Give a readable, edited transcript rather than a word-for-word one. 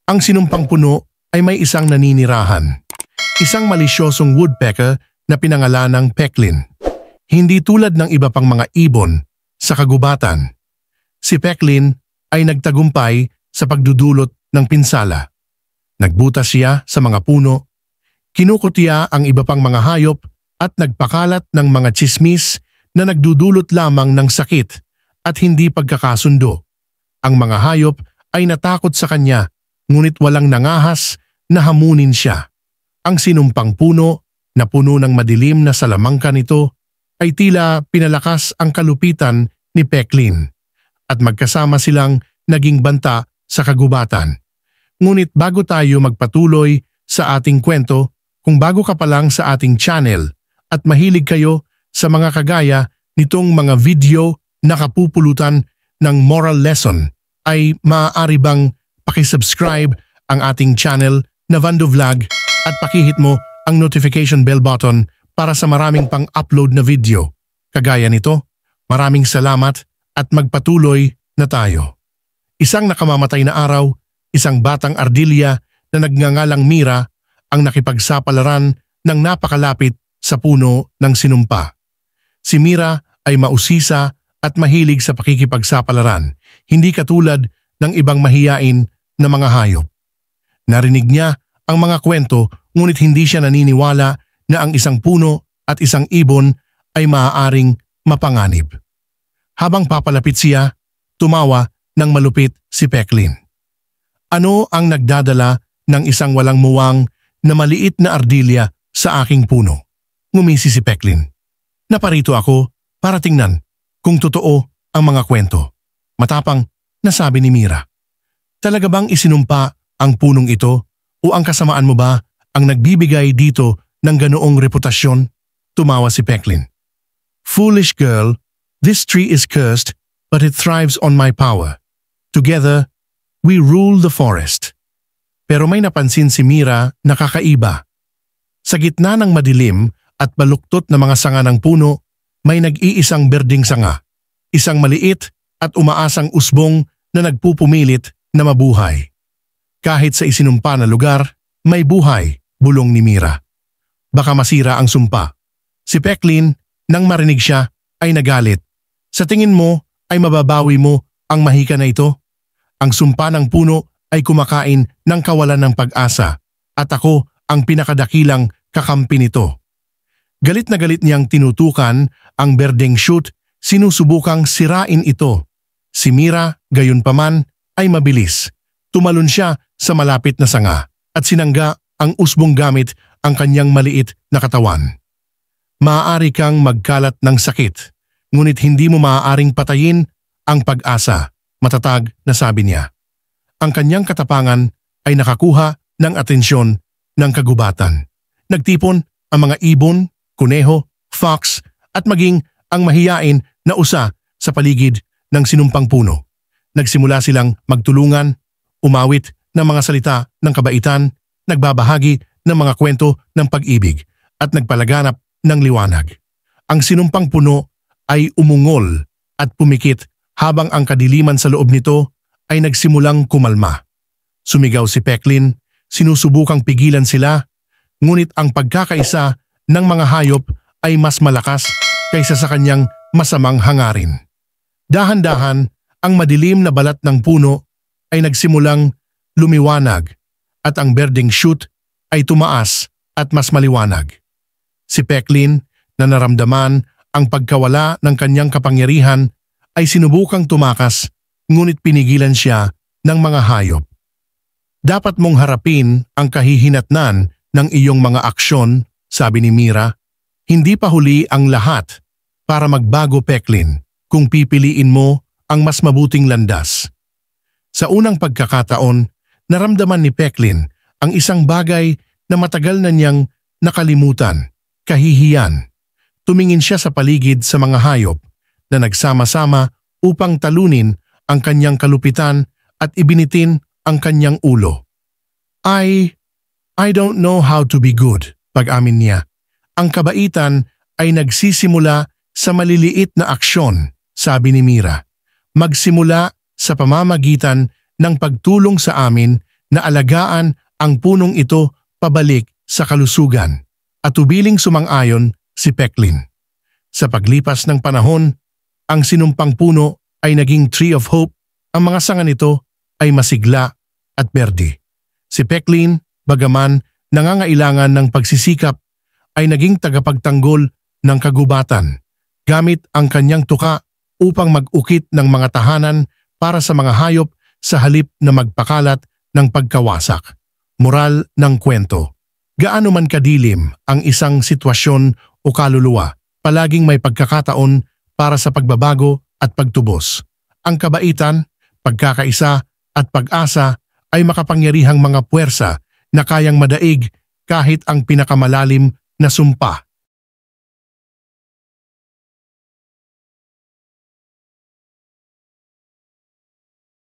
Ang sinumpang puno ay may isang naninirahan. Isang malisyosong woodpecker na pinangalan ng Peklin. Hindi tulad ng iba pang mga ibon sa kagubatan. Si Peklin ay nagtagumpay sa pagdudulot ng pinsala. Nagbutas siya sa mga puno, kinukutya ang iba pang mga hayop at nagpakalat ng mga tsismis na nagdudulot lamang ng sakit at hindi pagkakasundo. Ang mga hayop ay natakot sa kanya, ngunit walang nangahas na hamunin siya. Ang sinumpang puno na puno ng madilim na salamangka nito ay tila pinalakas ang kalupitan ni Peklin at magkasama silang naging banta sa kagubatan. Ngunit bago tayo magpatuloy sa ating kwento, kung bago ka pa lang sa ating channel at mahilig kayo sa mga kagaya nitong mga video na kapupulutan ng moral lesson, ay maaari bang pakisubscribe ang ating channel na Vando Vlog at pakihit mo ang notification bell button para sa maraming pang-upload na video. Kagaya nito, maraming salamat at magpatuloy na tayo. Isang nakamamatay na araw, isang batang ardilya na nagngangalang Mira ang nakipagsapalaran ng napakalapit sa puno ng sinumpa. Si Mira ay mausisa at mahilig sa pakikipagsapalaran, hindi katulad ng ibang mahiyain na mga hayop. Narinig niya ang mga kwento, ngunit hindi siya naniniwala na ang isang puno at isang ibon ay maaaring mapanganib. Habang papalapit siya, tumawa ng malupit si Peklin. Ano ang nagdadala ng isang walang muwang na maliit na ardilya sa aking puno? Ngumisi si Peklin. Naparito ako para tingnan kung totoo ang mga kwento. Matapang na sabi ni Mira. Talaga bang isinumpa ang punong ito o ang kasamaan mo ba ang nagbibigay dito ng ganoong reputasyon? Tumawa si Peklin. Foolish girl, this tree is cursed but it thrives on my power. Together, we rule the forest. Pero may napansin si Mira na kakaiba. Sa gitna ng madilim at baluktot na mga sanga ng puno, may nag-iisang berding sanga. Isang maliit at umaasang usbong na nagpupumilit na mabuhay. Kahit sa isinumpa na lugar, may buhay, bulong ni Mira. Baka masira ang sumpa. Si Peklin, nang marinig siya, ay nagalit. Sa tingin mo ay mababawi mo ang mahika na ito? Ang sumpa ng puno ay kumakain ng kawalan ng pag-asa at ako ang pinakadakilang kakampi nito. Galit na galit niyang tinutukan ang berdeng shoot, sinusubukang sirain ito. Si Mira, gayunpaman, ay mabilis. Tumalon siya sa malapit na sanga at sinangga ang usbong gamit ang kanyang maliit na katawan. Maaari kang magkalat ng sakit, ngunit hindi mo maaaring patayin ang pag-asa, matatag na sabi niya. Ang kanyang katapangan ay nakakuha ng atensyon ng kagubatan. Nagtipon ang mga ibon, kuneho, fox at maging ang mahiyain na usa sa paligid ng sinumpang puno. Nagsimula silang magtulungan, umawit ng mga salita ng kabaitan, nagbabahagi ng mga kwento ng pag-ibig at nagpalaganap ng liwanag. Ang sinumpang puno ay umungol at pumikit habang ang kadiliman sa loob nito ay nagsimulang kumalma. Sumigaw si Peklin, sinusubukang pigilan sila, ngunit ang pagkakaisa ng mga hayop ay mas malakas kaysa sa kanyang masamang hangarin. Dahan-dahan, ang madilim na balat ng puno ay nagsimulang lumiwanag at ang berdeng shoot ay tumaas at mas maliwanag. Si Peklin, na naramdaman ang pagkawala ng kanyang kapangyarihan, ay sinubukang tumakas, ngunit pinigilan siya ng mga hayop. Dapat mong harapin ang kahihinatnan ng iyong mga aksyon, sabi ni Mira. Hindi pa huli ang lahat para magbago, Peklin, kung pipiliin mo ang mas mabuting landas. Sa unang pagkakataon, naramdaman ni Peklin ang isang bagay na matagal na niyang nakalimutan, kahihiyan. Tumingin siya sa paligid sa mga hayop na nagsama-sama upang talunin ang kanyang kalupitan at ibinitin ang kanyang ulo. I don't know how to be good, pag-amin niya. Ang kabaitan ay nagsisimula sa maliliit na aksyon, sabi ni Mira. Magsimula sa pamamagitan ng pagtulong sa amin na alagaan ang punong ito pabalik sa kalusugan at tubiling sumang-ayon si Peklin. Sa paglipas ng panahon, ang sinumpang puno ay naging Tree of Hope. Ang mga sanga nito ay masigla at berde. Si Peklin, bagaman nangangailangan ng pagsisikap, ay naging tagapagtanggol ng kagubatan gamit ang kanyang tuka upang mag-ukit ng mga tahanan para sa mga hayop sa halip na magpakalat ng pagkawasak. Moral ng kwento. Gaano man kadilim ang isang sitwasyon o kaluluwa, palaging may pagkakataon para sa pagbabago at pagtubos. Ang kabaitan, pagkakaisa at pag-asa ay makapangyarihang mga puwersa na kayang madaig kahit ang pinakamalalim na sumpa.